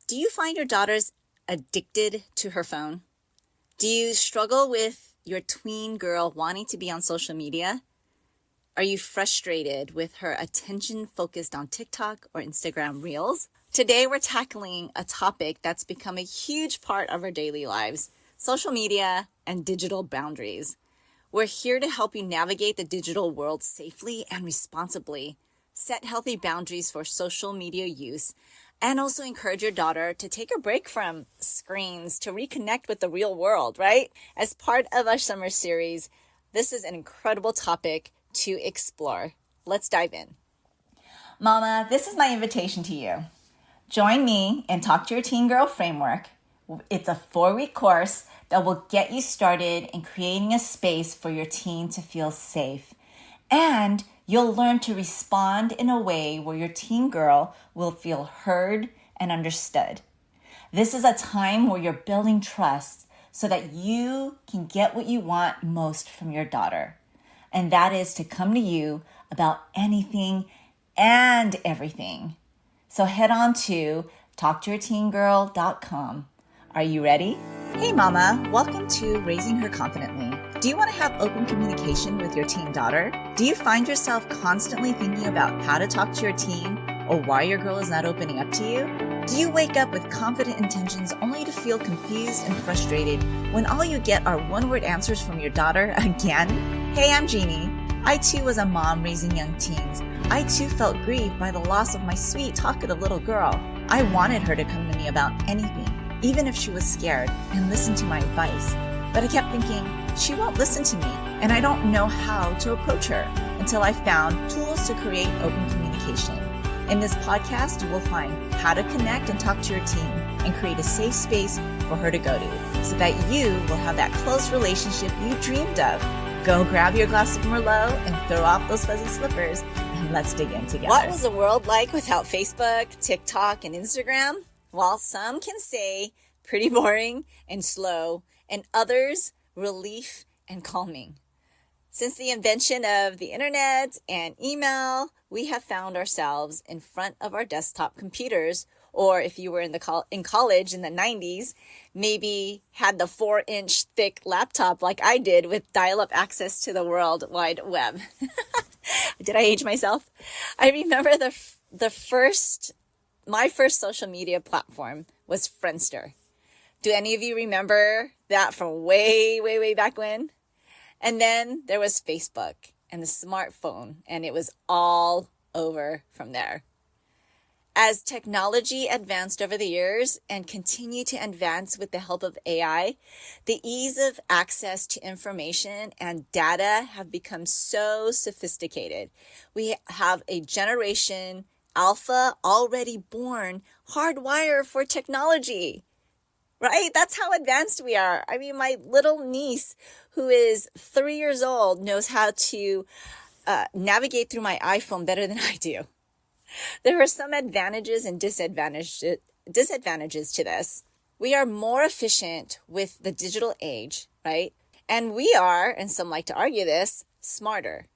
Do you find your daughter's addicted to her phone? Do you struggle with your tween girl wanting to be on social media? Are you frustrated with her attention focused on TikTok or Instagram Reels? Today, we're tackling a topic that's become a huge part of our daily lives: social media and digital boundaries. We're here to help you navigate the digital world safely and responsibly, set healthy boundaries for social media use, and also encourage your daughter to take a break from screens to reconnect with the real world, right? As part of our summer series, this is an incredible topic to explore. Let's dive in. Mama, this is my invitation to you. Join me in Talk to Your Teen Girl framework. It's a 4-week course that will get you started in creating a space for your teen to feel safe. And you'll learn to respond in a way where your teen girl will feel heard and understood. This is a time where you're building trust so that you can get what you want most from your daughter. And that is to come to you about anything and everything. So head on to talktoyourteengirl.com. Are you ready? Hey mama, welcome to Raising Her Confidently. Do you want to have open communication with your teen daughter? Do you find yourself constantly thinking about how to talk to your teen or why your girl is not opening up to you? Do you wake up with confident intentions only to feel confused and frustrated when all you get are one-word answers from your daughter again? Hey, I'm Jeannie. I too was a mom raising young teens. I too felt grieved by the loss of my sweet, talkative little girl. I wanted her to come to me about anything, even if she was scared, and listen to my advice. But I kept thinking, she won't listen to me, and I don't know how to approach her until I found tools to create open communication. In this podcast, you will find how to connect and talk to your teen and create a safe space for her to go to so that you will have that close relationship you dreamed of. Go grab your glass of Merlot and throw off those fuzzy slippers, and let's dig in together. What was the world like without Facebook, TikTok, and Instagram? Well, some can say pretty boring and slow, and others relief and calming. Since the invention of the internet and email, we have found ourselves in front of our desktop computers, or if you were in college in the 90s, maybe had the 4-inch thick laptop like I did with dial-up access to the World Wide Web. Did I age myself? I remember my first social media platform was Friendster. Do any of you remember that from way, way, way back when? And then there was Facebook and the smartphone, and it was all over from there. As technology advanced over the years and continue to advance with the help of AI, the ease of access to information and data have become so sophisticated. We have a generation Alpha already born, hardwired for technology. Right? That's how advanced we are. I mean, my little niece, who is 3 years old, knows how to navigate through my iPhone better than I do. There are some advantages and disadvantages to this. We are more efficient with the digital age, right? And we are, and some like to argue this, smarter.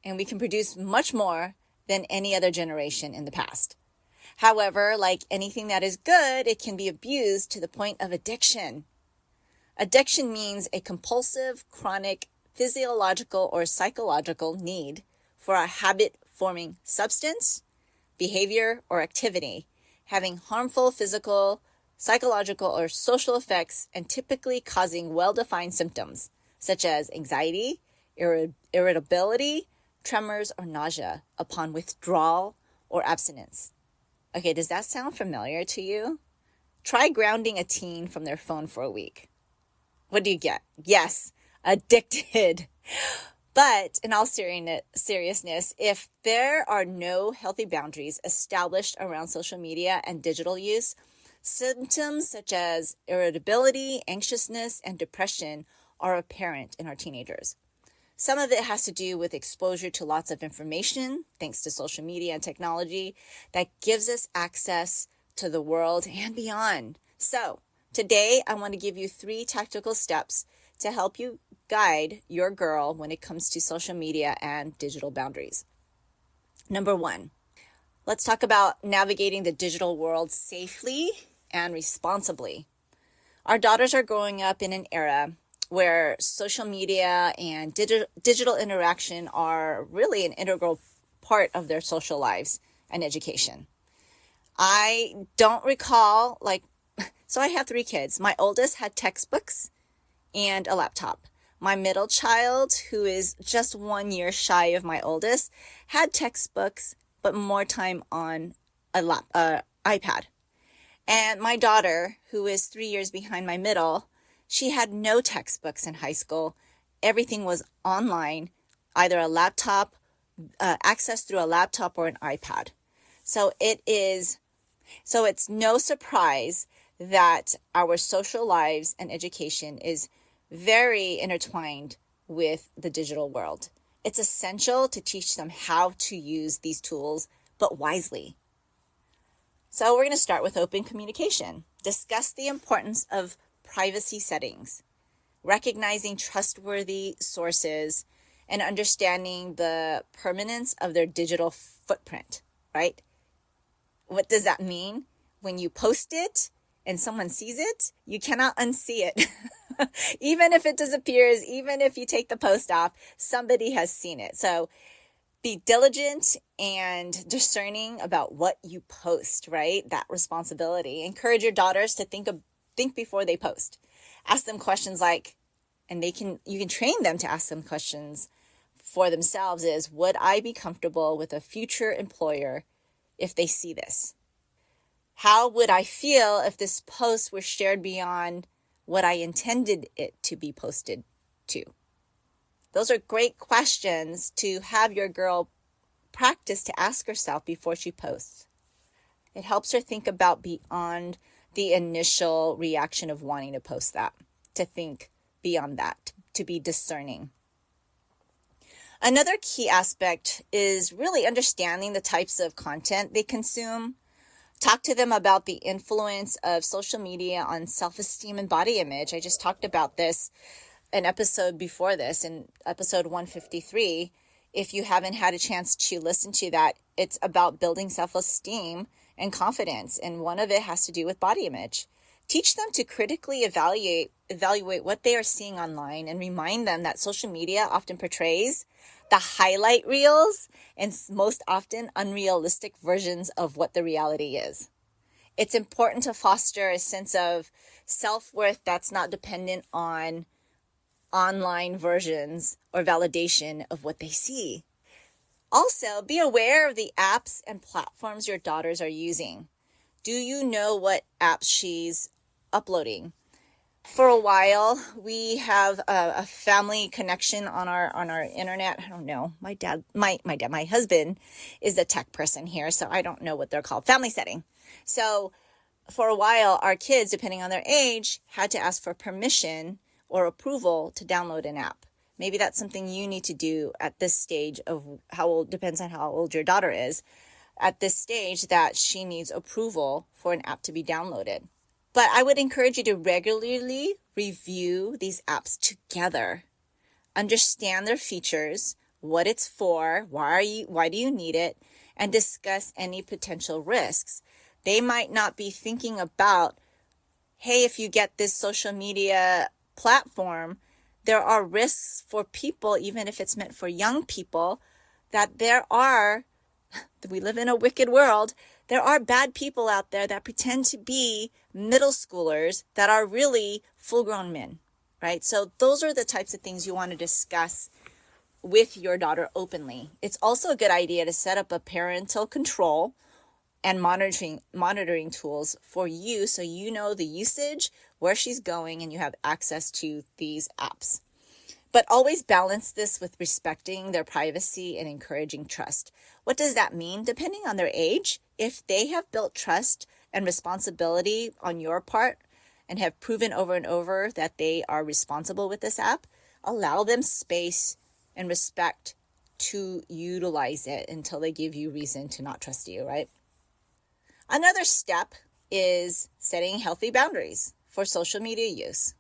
And we can produce much more than any other generation in the past. However, like anything that is good, it can be abused to the point of addiction. Addiction means a compulsive, chronic, physiological, or psychological need for a habit-forming substance, behavior, or activity, having harmful physical, psychological, or social effects, and typically causing well-defined symptoms, such as anxiety, irritability, tremors, or nausea upon withdrawal or abstinence. Okay, does that sound familiar to you? Try grounding a teen from their phone for a week. What do you get? Yes, addicted. But in all seriousness, if there are no healthy boundaries established around social media and digital use, symptoms such as irritability, anxiousness, and depression are apparent in our teenagers. Some of it has to do with exposure to lots of information, thanks to social media and technology, that gives us access to the world and beyond. So today, I want to give you 3 tactical steps to help you guide your girl when it comes to social media and digital boundaries. Number 1, let's talk about navigating the digital world safely and responsibly. Our daughters are growing up in an era where social media and digital interaction are really an integral part of their social lives and education. I don't recall, so I have 3 kids. My oldest had textbooks and a laptop. My middle child, who is just 1 year shy of my oldest, had textbooks, but more time on iPad. And my daughter, who is 3 years behind my middle, she had no textbooks in high school. Everything was online, either a laptop, access through a laptop or an iPad. So it's no surprise that our social lives and education is very intertwined with the digital world. It's essential to teach them how to use these tools, but wisely. So we're going to start with open communication. Discuss the importance of privacy settings, recognizing trustworthy sources, and understanding the permanence of their digital footprint, right? What does that mean? When you post it and someone sees it, you cannot unsee it. Even if it disappears, even if you take the post off, somebody has seen it. So be diligent and discerning about what you post, right? That responsibility. Encourage your daughters to think before they post. Ask them questions and you can train them to ask them questions for themselves is, would I be comfortable with a future employer if they see this? How would I feel if this post were shared beyond what I intended it to be posted to? Those are great questions to have your girl practice to ask herself before she posts. It helps her think about beyond the initial reaction of wanting to post that, to think beyond that, to be discerning. Another key aspect is really understanding the types of content they consume. Talk to them about the influence of social media on self-esteem and body image. I just talked about this an episode before this, in episode 153. If you haven't had a chance to listen to that, it's about building self-esteem and confidence, and one of it has to do with body image. Teach them to critically evaluate what they are seeing online, and remind them that social media often portrays the highlight reels and most often unrealistic versions of what the reality is. It's important to foster a sense of self-worth that's not dependent on online versions or validation of what they see. Also, be aware of the apps and platforms your daughters are using. Do you know what apps she's uploading? For a while, we have a family connection on our internet. I don't know. My husband is the tech person here, so I don't know what they're called. Family setting. So for a while, our kids, depending on their age, had to ask for permission or approval to download an app. Maybe that's something you need to do at this stage of depends on how old your daughter is, at this stage that she needs approval for an app to be downloaded. But I would encourage you to regularly review these apps together. Understand their features, what it's for, why do you need it, and discuss any potential risks. They might not be thinking about, hey, if you get this social media platform, there are risks for people, even if it's meant for young people, we live in a wicked world. There are bad people out there that pretend to be middle schoolers that are really full-grown men, right? So those are the types of things you want to discuss with your daughter openly. It's also a good idea to set up a parental control and monitoring tools for you, so you know the usage, where she's going, and you have access to these apps. But always balance this with respecting their privacy and encouraging trust. What does that mean? Depending on their age, if they have built trust and responsibility on your part and have proven over and over that they are responsible with this app, allow them space and respect to utilize it until they give you reason to not trust you, right? Another step is setting healthy boundaries for social media use.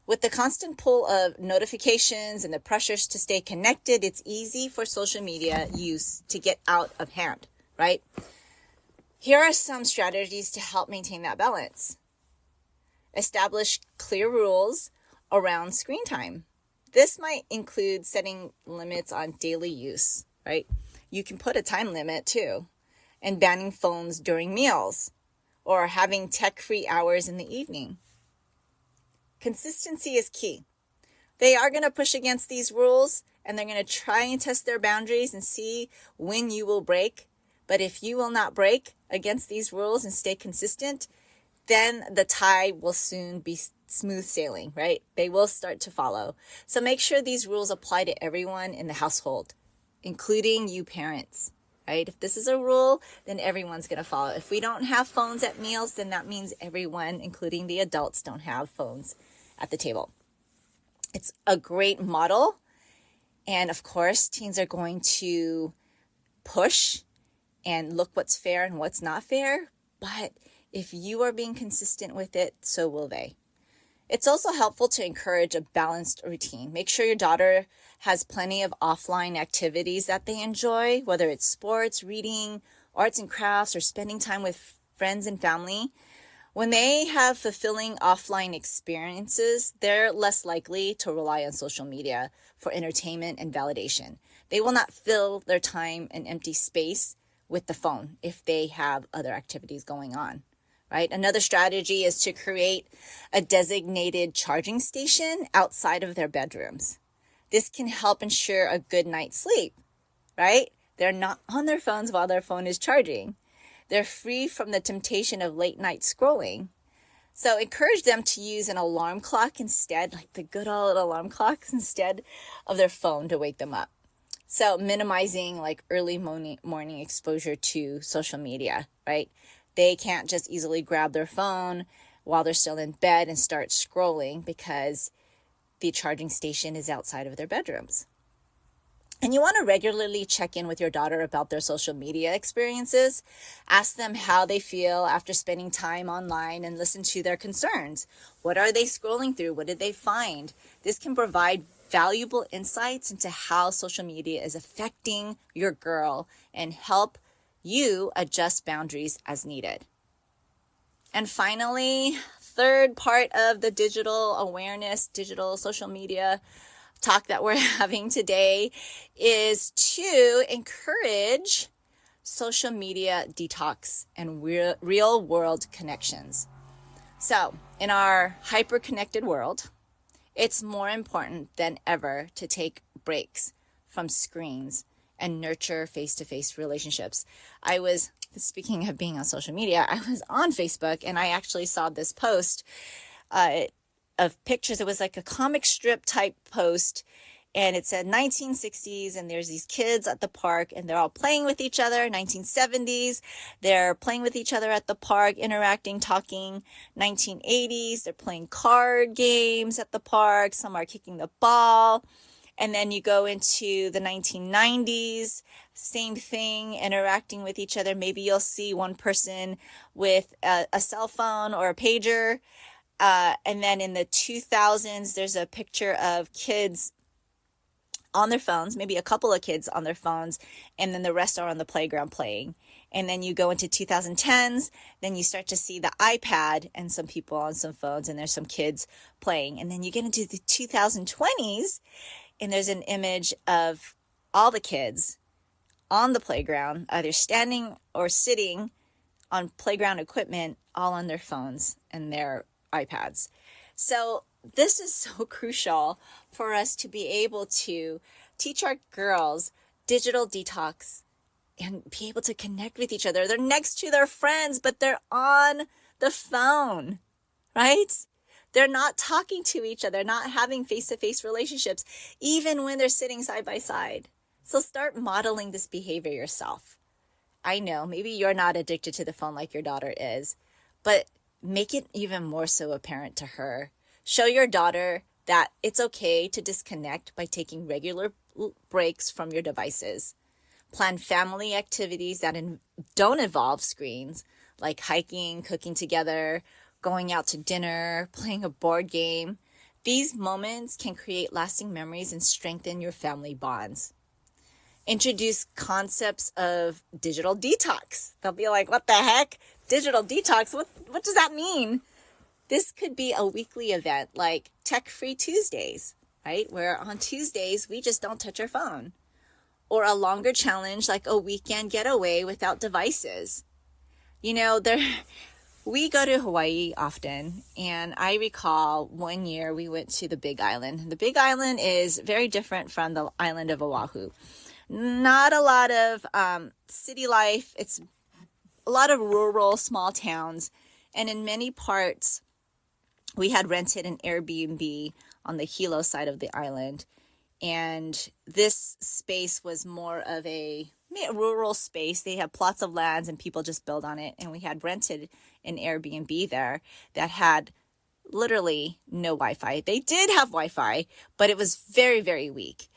With the constant pull of notifications and the pressures to stay connected, it's easy for social media use to get out of hand, right? Here are some strategies to help maintain that balance. Establish clear rules around screen time. This might include setting limits on daily use, right? You can put a time limit too, and banning phones during meals or having tech-free hours in the evening. Consistency is key. They are going to push against these rules and they're going to try and test their boundaries and see when you will break. But if you will not break against these rules and stay consistent, then the tide will soon be smooth sailing, right? They will start to follow. So make sure these rules apply to everyone in the household, including you parents, right? If this is a rule, then everyone's going to follow. If we don't have phones at meals, then that means everyone, including the adults, don't have phones at the table. It's a great model. And of course, teens are going to push and look what's fair and what's not fair. But if you are being consistent with it, so will they. It's also helpful to encourage a balanced routine. Make sure your daughter has plenty of offline activities that they enjoy, whether it's sports, reading, arts and crafts, or spending time with friends and family. When they have fulfilling offline experiences, they're less likely to rely on social media for entertainment and validation. They will not fill their time and empty space with the phone if they have other activities going on, right? Another strategy is to create a designated charging station outside of their bedrooms. This can help ensure a good night's sleep, right? They're not on their phones while their phone is charging. They're free from the temptation of late night scrolling. So encourage them to use an alarm clock instead, like the good old alarm clocks, instead of their phone to wake them up. So minimizing like early morning exposure to social media, right? They can't just easily grab their phone while they're still in bed and start scrolling because the charging station is outside of their bedrooms. And you want to regularly check in with your daughter about their social media experiences. Ask them how they feel after spending time online and listen to their concerns. What are they scrolling through? What did they find? This can provide valuable insights into how social media is affecting your girl and help you adjust boundaries as needed. And finally, third part of the digital awareness, digital social media talk that we're having today is to encourage social media detox and real world connections. So in our hyper-connected world, it's more important than ever to take breaks from screens and nurture face-to-face relationships. Speaking of being on social media, I was on Facebook and I actually saw this post of pictures. It was like a comic strip type post and it said 1960s and there's these kids at the park and they're all playing with each other. 1970s, they're playing with each other at the park, interacting, talking. 1980s, they're playing card games at the park. Some are kicking the ball. And then you go into the 1990s, same thing, interacting with each other. Maybe you'll see one person with a cell phone or a pager. And then in the 2000s, there's a picture of kids on their phones, maybe a couple of kids on their phones, and then the rest are on the playground playing. And then you go into 2010s, then you start to see the iPad and some people on some phones, and there's some kids playing. And then you get into the 2020s, and there's an image of all the kids on the playground, either standing or sitting on playground equipment, all on their phones and their iPads. So this is so crucial for us to be able to teach our girls digital detox and be able to connect with each other. They're next to their friends, but they're on the phone, right? They're not talking to each other, not having face-to-face relationships, even when they're sitting side by side. So start modeling this behavior yourself. I know maybe you're not addicted to the phone like your daughter is, but make it even more so apparent to her. Show your daughter that it's okay to disconnect by taking regular breaks from your devices. Plan family activities that don't involve screens, like hiking, cooking together, going out to dinner, playing a board game. These moments can create lasting memories and strengthen your family bonds. Introduce concepts of digital detox. They'll be like, what the heck? Digital detox? What does that mean? This could be a weekly event like Tech-Free Tuesdays, right? Where on Tuesdays, we just don't touch our phone. Or a longer challenge like a weekend getaway without devices. We go to Hawaii often, and I recall one year we went to the Big Island. The Big Island is very different from the island of Oahu. Not a lot of city life. It's a lot of rural, small towns. And in many parts, we had rented an Airbnb on the Hilo side of the island. And this space was more of a rural space. They have plots of lands and people just build on it. And we had rented an Airbnb there that had literally no Wi-Fi. They did have Wi-Fi, but it was very, very weak.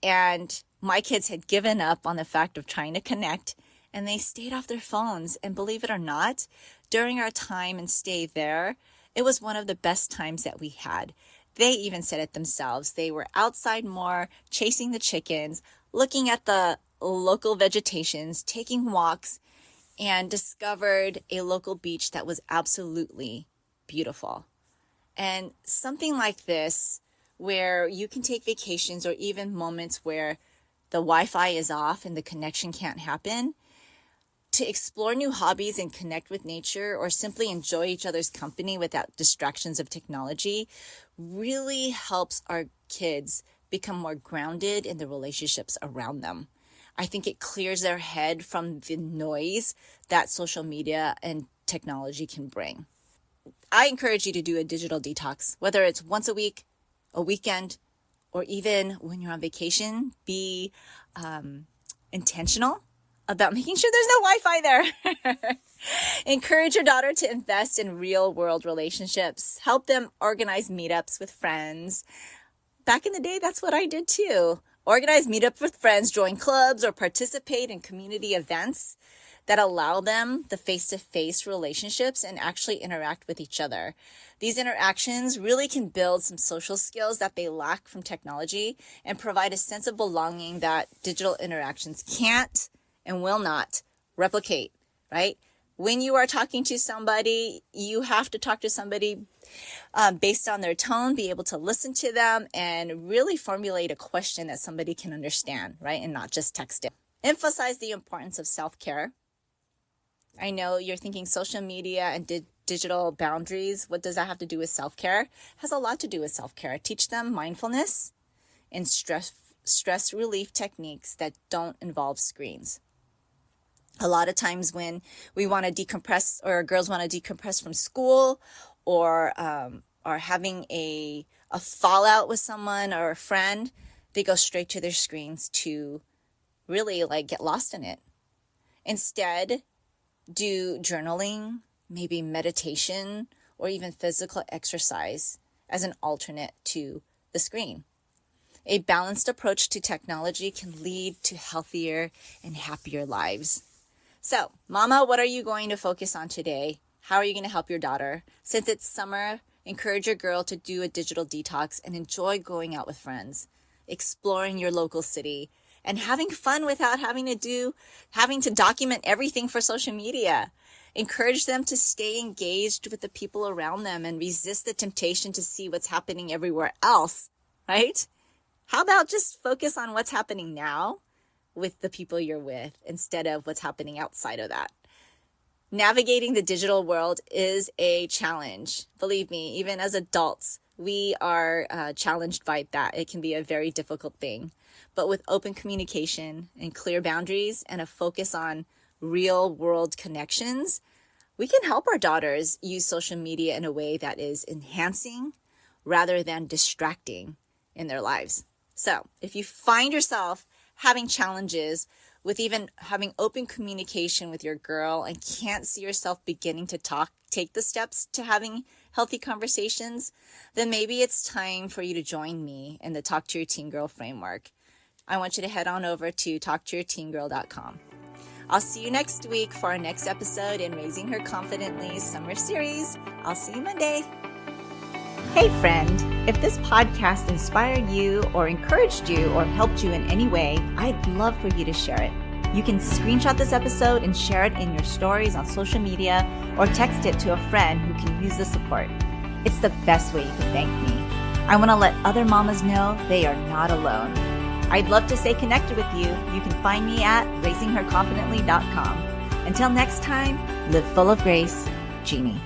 And my kids had given up on the fact of trying to connect, and they stayed off their phones. And believe it or not, during our time and stay there, it was one of the best times that we had. They even said it themselves. They were outside more, chasing the chickens, looking at the local vegetations, taking walks, and discovered a local beach that was absolutely beautiful. And something like this, where you can take vacations or even moments where the Wi-Fi is off and the connection can't happen, to explore new hobbies and connect with nature, or simply enjoy each other's company without distractions of technology, really helps our kids become more grounded in the relationships around them. I think it clears their head from the noise that social media and technology can bring. I encourage you to do a digital detox, whether it's once a week, a weekend, or even when you're on vacation. Be intentional about making sure there's no Wi-Fi there. Encourage your daughter to invest in real world relationships. Help them organize meetups with friends. Back in the day, that's what I did too. Organize meetups with friends, join clubs, or participate in community events that allow them the face-to-face relationships and actually interact with each other. These interactions really can build some social skills that they lack from technology and provide a sense of belonging that digital interactions can't and will not replicate, right? When you are talking to somebody, you have to talk to somebody based on their tone, be able to listen to them, and really formulate a question that somebody can understand, right? And not just text it. Emphasize the importance of self-care. I know you're thinking social media and digital boundaries. What does that have to do with self-care? It has a lot to do with self-care. Teach them mindfulness and stress relief techniques that don't involve screens. A lot of times when we want to decompress, or girls want to decompress from school, or are having a fallout with someone or a friend, they go straight to their screens to really get lost in it. Instead, do journaling, maybe meditation, or even physical exercise as an alternate to the screen. A balanced approach to technology can lead to healthier and happier lives. So, Mama, what are you going to focus on today? How are you going to help your daughter? Since it's summer, encourage your girl to do a digital detox and enjoy going out with friends, exploring your local city, and having fun without having to document everything for social media. Encourage them to stay engaged with the people around them and resist the temptation to see what's happening everywhere else, right? How about just focus on what's happening now with the people you're with instead of what's happening outside of that? Navigating the digital world is a challenge. Believe me, even as adults, we are challenged by that. It can be a very difficult thing. But with open communication and clear boundaries and a focus on real world connections, we can help our daughters use social media in a way that is enhancing rather than distracting in their lives. So if you find yourself having challenges with even having open communication with your girl and can't see yourself beginning to take the steps to having healthy conversations, then maybe it's time for you to join me in the Talk to Your Teen Girl framework. I want you to head on over to talktoyourteengirl.com. I'll see you next week for our next episode in Raising Her Confidently Summer Series. I'll see you Monday. Hey friend, if this podcast inspired you or encouraged you or helped you in any way, I'd love for you to share it. You can screenshot this episode and share it in your stories on social media or text it to a friend who can use the support. It's the best way you can thank me. I want to let other mamas know they are not alone. I'd love to stay connected with you. You can find me at raisingherconfidently.com. Until next time, live full of grace, Jeannie.